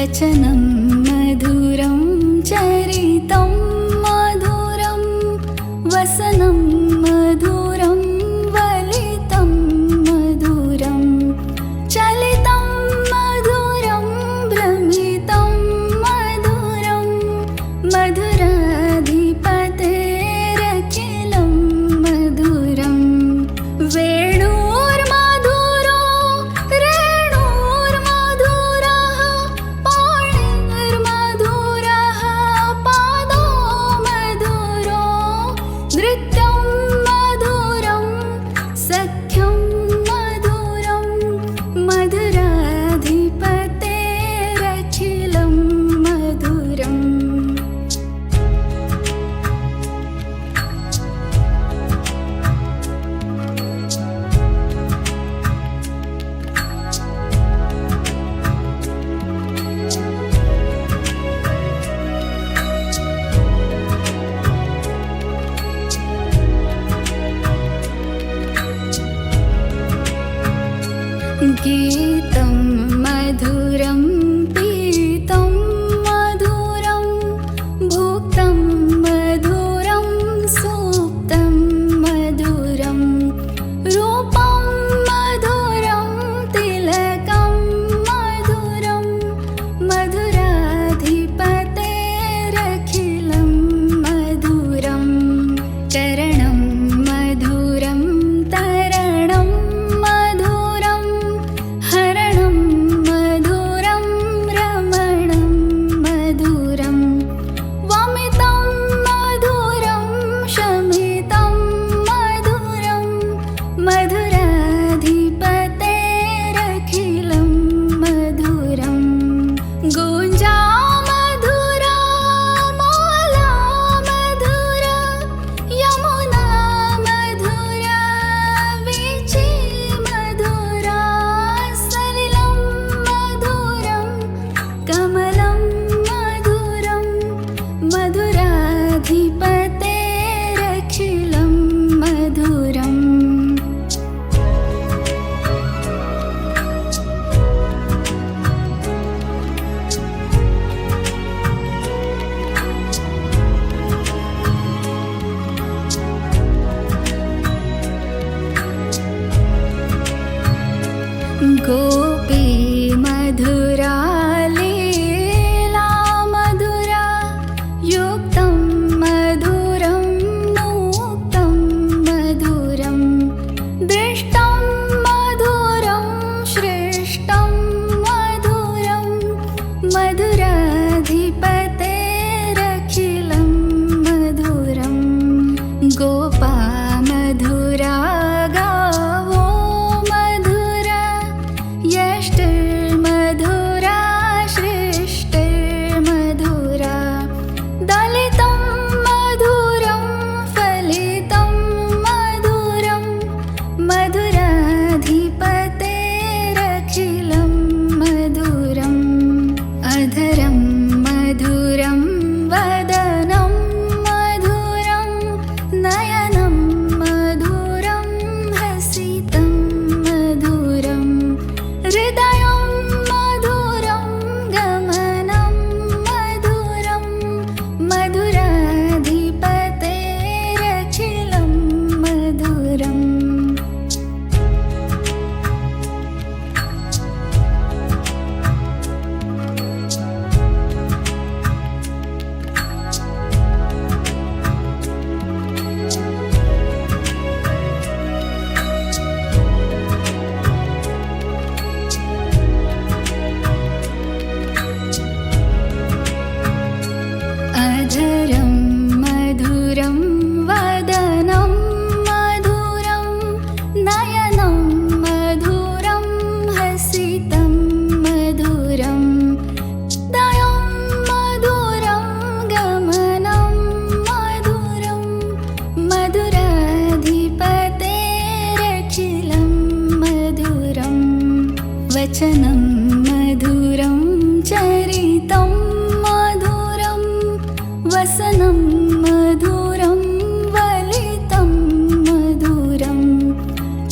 वचनं मधुरं चरितं मधुरं वसनं मधुरं वलितं मधुरं चलितं मधुरं भ्रमितं मधुरं मधुराधिपतेरखिलं मधुरं वेणुर्मधुरो रेणुर्मधुरः पाणिर्मधुरः पादो मधुरो नृत्यं मधुरं सख्यं मधुरं मधुराधिपतेरखिलं मधुरम् गीतं मधुरं पीतं मधुरं भुक्तं मधुरं सुप्तं मधुरं रूपं मधुरं तिलकं मधुरं मधुराधिपतेरखिलं मधुरं चरणं मधुरं तरणं मधुरं हरणं मधुरं रमणं मधुरं वमितं मधुरं शमितं मधुरं मधुराधिपतेरखिलं मधुरं गुञ्जा मधुरा माला मधुरा यमुना मधुरा वीची मधुरा सलिलं मधुरं कमलं मधुरं मधुराधिपतेरखिलं मधुरम् गोपी मधुरा लीला मधुरा युक्तं मधुरं मुक्तं मधुरं दृष्टं मधुरं श्रेष्ठं मधुरं मधुराधिपतेरखिलं मधुरं गोपा मधुरा गावो मधुरा यष्टिर्मधुरा श्रेष्ठिर्मधुरा दलितं मधुरं फलितं मधुरं मधुराधिपतेरखिलं मधुरम् अधरं मधुरं वदनं मधुरं नयनं मधुरं हसितं मधुरं हृदयं मधुरं गमनं मधुरं मधुराधिपतेरखिलं मधुरम् अधरं मधुरं वदनं मधुरं नयनं मधुरं हसितं मधुरं दयं मधुरं गमनं मधुरं मधुराधिपतेरखिलं मधुरं वचनं मधुरं चरितं मधुरं वसनं मधुरं वलितं मधुरं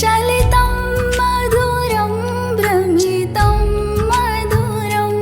चलितं मधुरं भ्रमितं मधुरं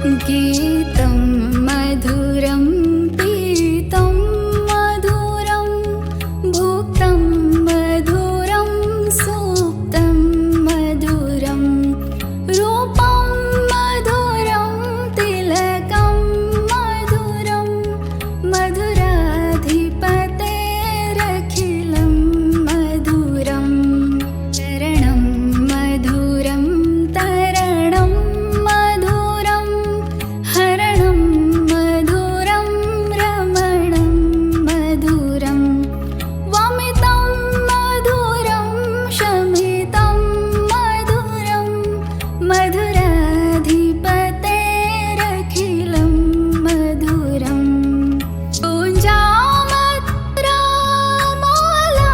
गीतं मधुरं पीतं मधुरं भुक्तं मधुरं सुप्तं मधुरं रूपं मधुरं तिलकं मधुरं मधुराधिपतेरखिलं मधुरं चरणं मधुरं तरणं मधुरं हरणं मधुरं रमणं मधुरं वमितं मधुरं शमितं मधुरं मधुराधिपतेरखिलं मधुरं पूजा मधुरा माला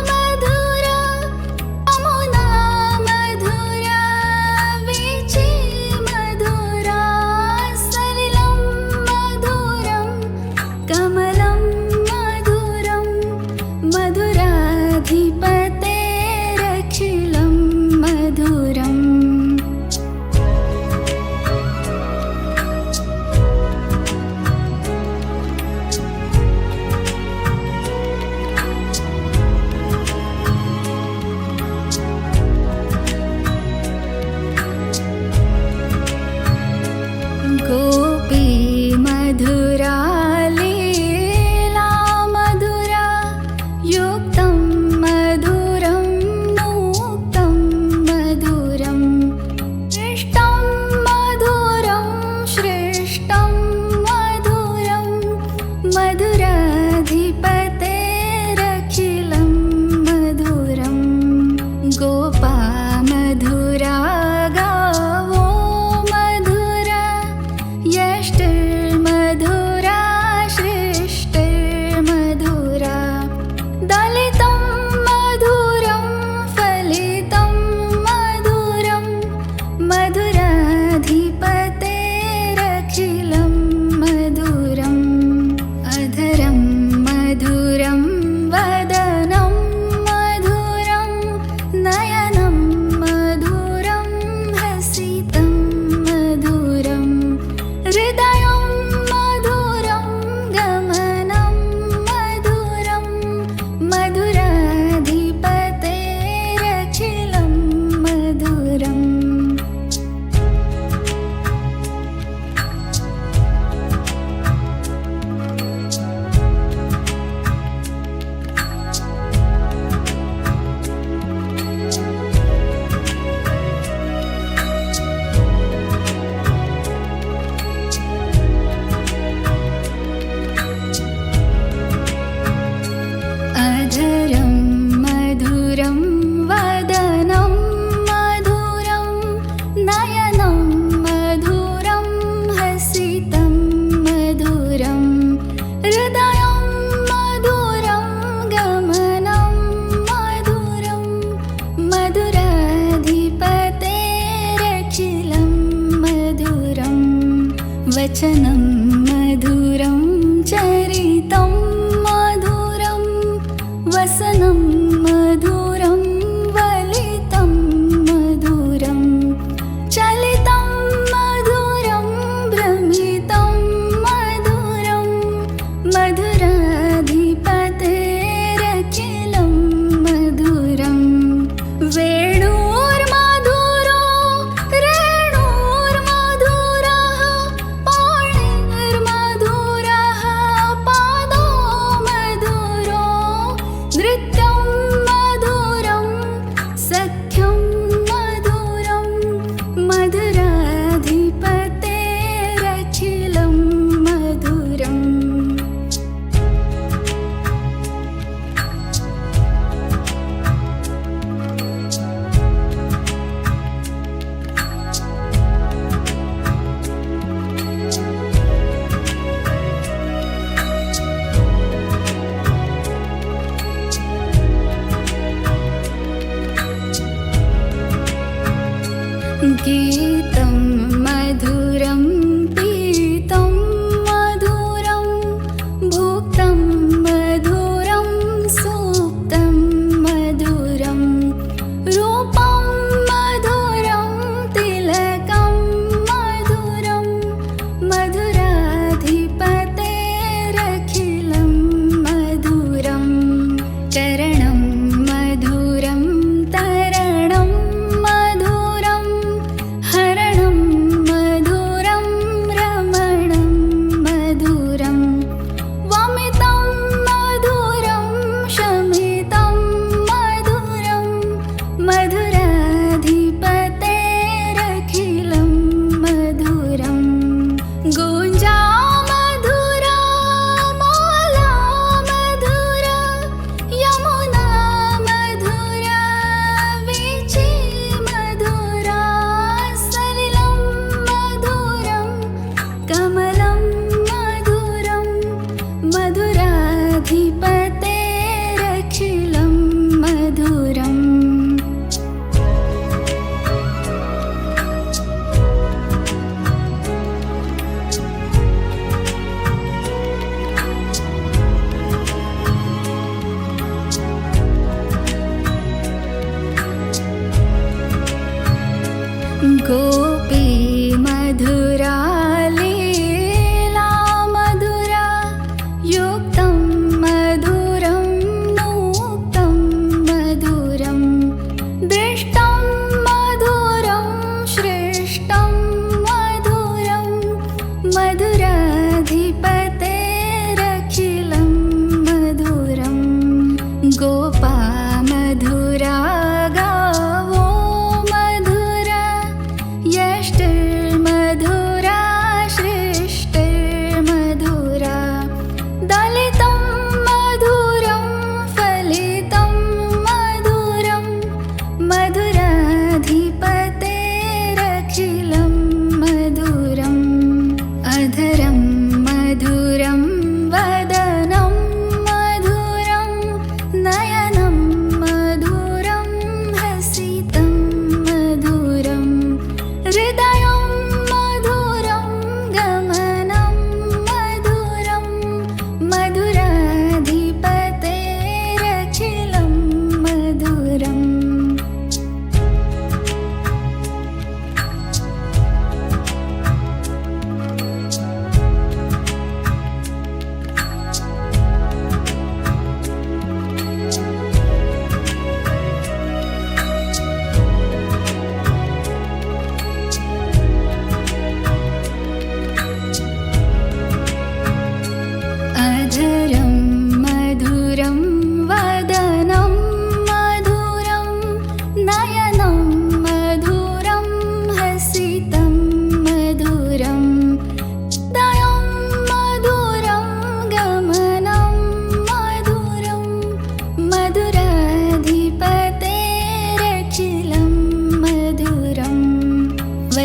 मधुरा अमुना मधुरा वीची मधुरा सलिलं मधुरं कमलं मधुरं मधुराधिपतेरखिलं मधुरम् गोपी मधुरा लीला मधुरा युक्तं मधुरं मुक्तं मधुरं श्रेष्ठं मधुरं श्रेष्ठं मधुरं मधुराधिपतेरखिलं मधुरं गोपा मधुरा गावो मधुरा यष्टिर्मधुरा श्रेष्टिर्मधुरा दलितं मधुरं फलितं मधुरं मधुराधिपतेरखिलं मधुरम् अधरं मधुरं वदनं मधुरं नयनं मधुरं हसितं मधुरं हृदयं मधुरं गमनं मधुरं मधुराधिपतेरखिलं मधुरम् अधरं मधुरं वदनं मधुरं नयनं मधुरं हसितं मधुरं हृदयं मधुरं गमनं मधुरं मधुराधिपतेरखिलं मधुरं वचनं मधुरं चरितं मधुरं वसनं मधुरं वलितं मधुरं चलितं मधुरं भ्रमितं मधुरं मधुराधिपतेरखिलं मधुरं वेणुर्मधुरो रेणुर्मधुरः पाणिर्मधुरः पादो मधुरो नृत्यं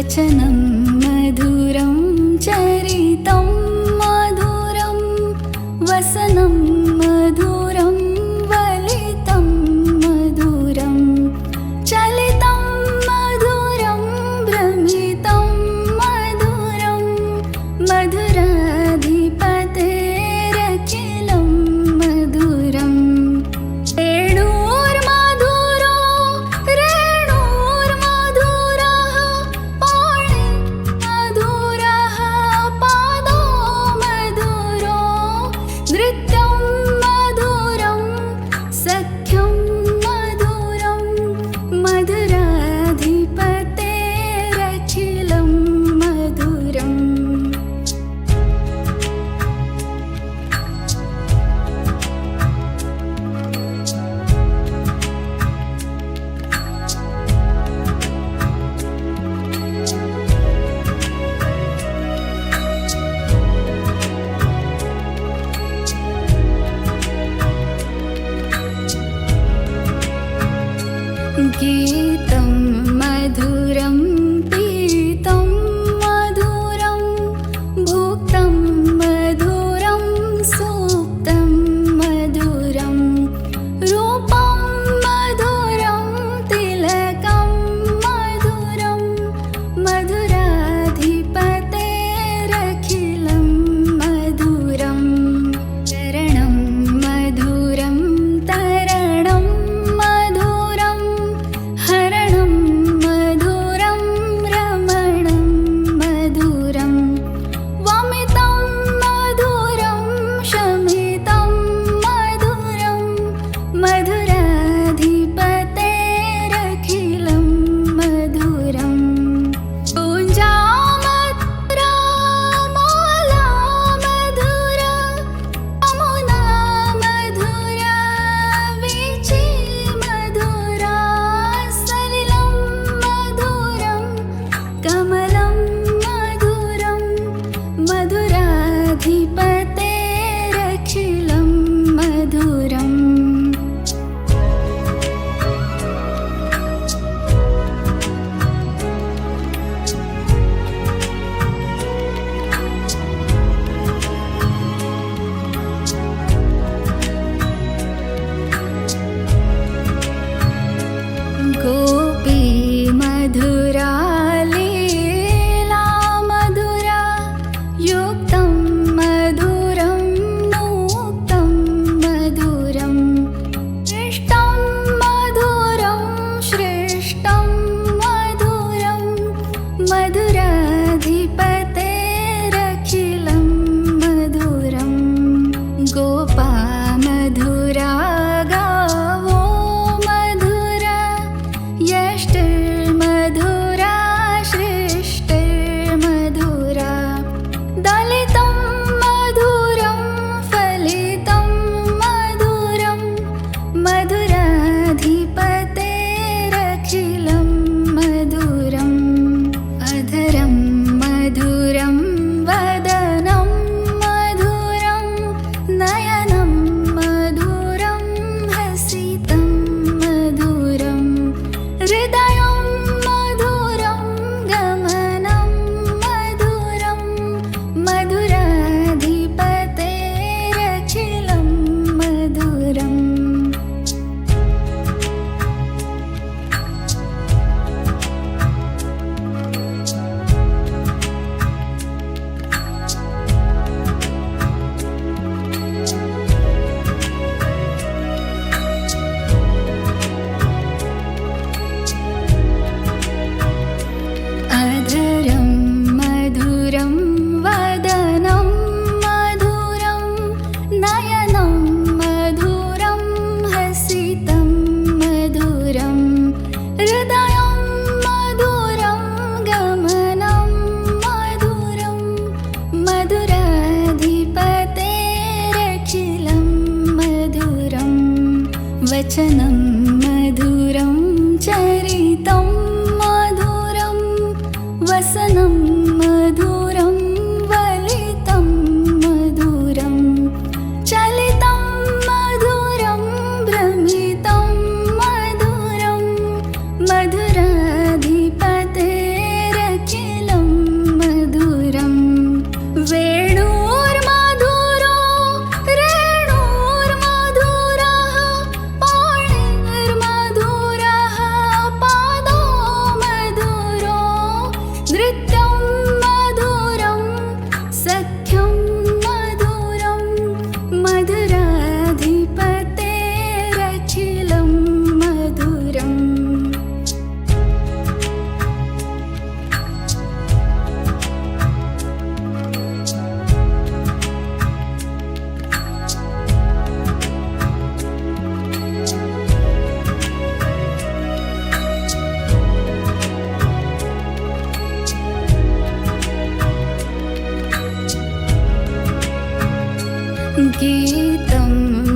वचनं मधुरं चरितं मधुरं वसनं मधुरं वलितं मधुरं चलितं मधुरं भ्रमितं मधुरं मधुराधिपतेरखिलं मधुरम् गीतं मधुरं पीतं मधुरं भुक्तं मधुरं सुप्तं मधुरं रूपं मधुरं तिलकं मधुरं मधुराधिपतेरखिलं मधुरं चरणं मधुरं तरणं मधुरं हरणं मधुरं रमणं मधुरं वमितं मधुरं शमितं मधुरं मधुराधिपतेरखिलं मधुरम् कुञ्जामधुरा माला मधुरा अमुना मधुरा वीची मधुरा सलिलं मधुरं कमलं मधुरं मधुराधिपतेरखिलं मधुरम् गोपी मधुरा लीला मधुरा युक्तं मधुरं मुक्तं मधुरं श्रेष्ठं मधुरं श्रेष्ठं मधुरं मधुराधिपतेरखिलं मधुरं गोपा मधुरा गावो मधुरा यष्टिर्मधुरा श्रेष्टिर्मधुरा दलितं मधुरं फलितं मधुरं मधुराधिपतेरखिलं मधुरम् अधरं मधुरं वदनं मधुरं नयनं मधुरं हसितं मधुरं हृदयं मधुरं गमनं मधुरं मधुराधिपतेरखिलं मधुरम् अधरं मधुरं वदनं मधुरं नयनं मधुरं हसितं मधुरं हृदयं मधुरं गमनं मधुरं मधुराधिपतेरखिलं मधुरं वचनं मधुरं चरितं मधुरं वसनं मधुरं वलितं मधुरं चलितं मधुरं भ्रमितं मधुरं मधुराधिपतेरखिलं गीतं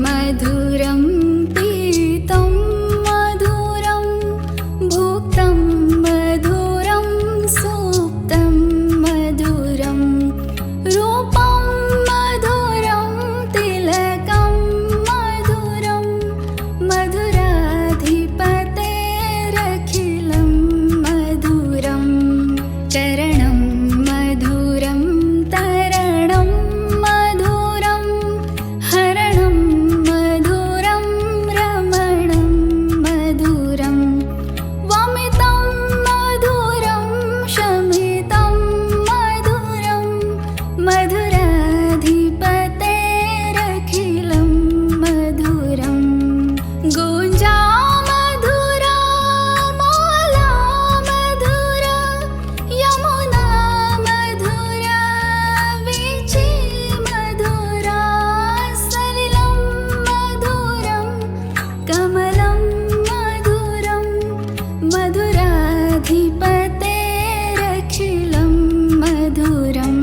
मधुरं पीतं मधुरं भुक्तं मधुरं सुप्तं मधुरं रूपं मधुरं तिलकं मधुरं मधुराधिपतेरखिलं मधुरं चरणं मधुरं तरणं मधुरं हरणं मधुरं रमणं मधुरं वमितं मधुरं शमितं मधुरं मधुराधिपतेरखिलं मधुरं गुञ्जा मधुरा माला मधुरा यमुना मधुरा वीची मधुरा सलिलं मधुरं कमलं मधुरं मधुराधिपतेरखिलं मधुरम्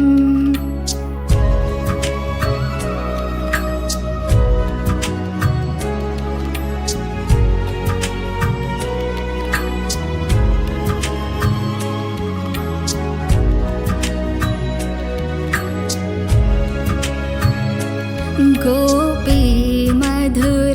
गोपी मधुर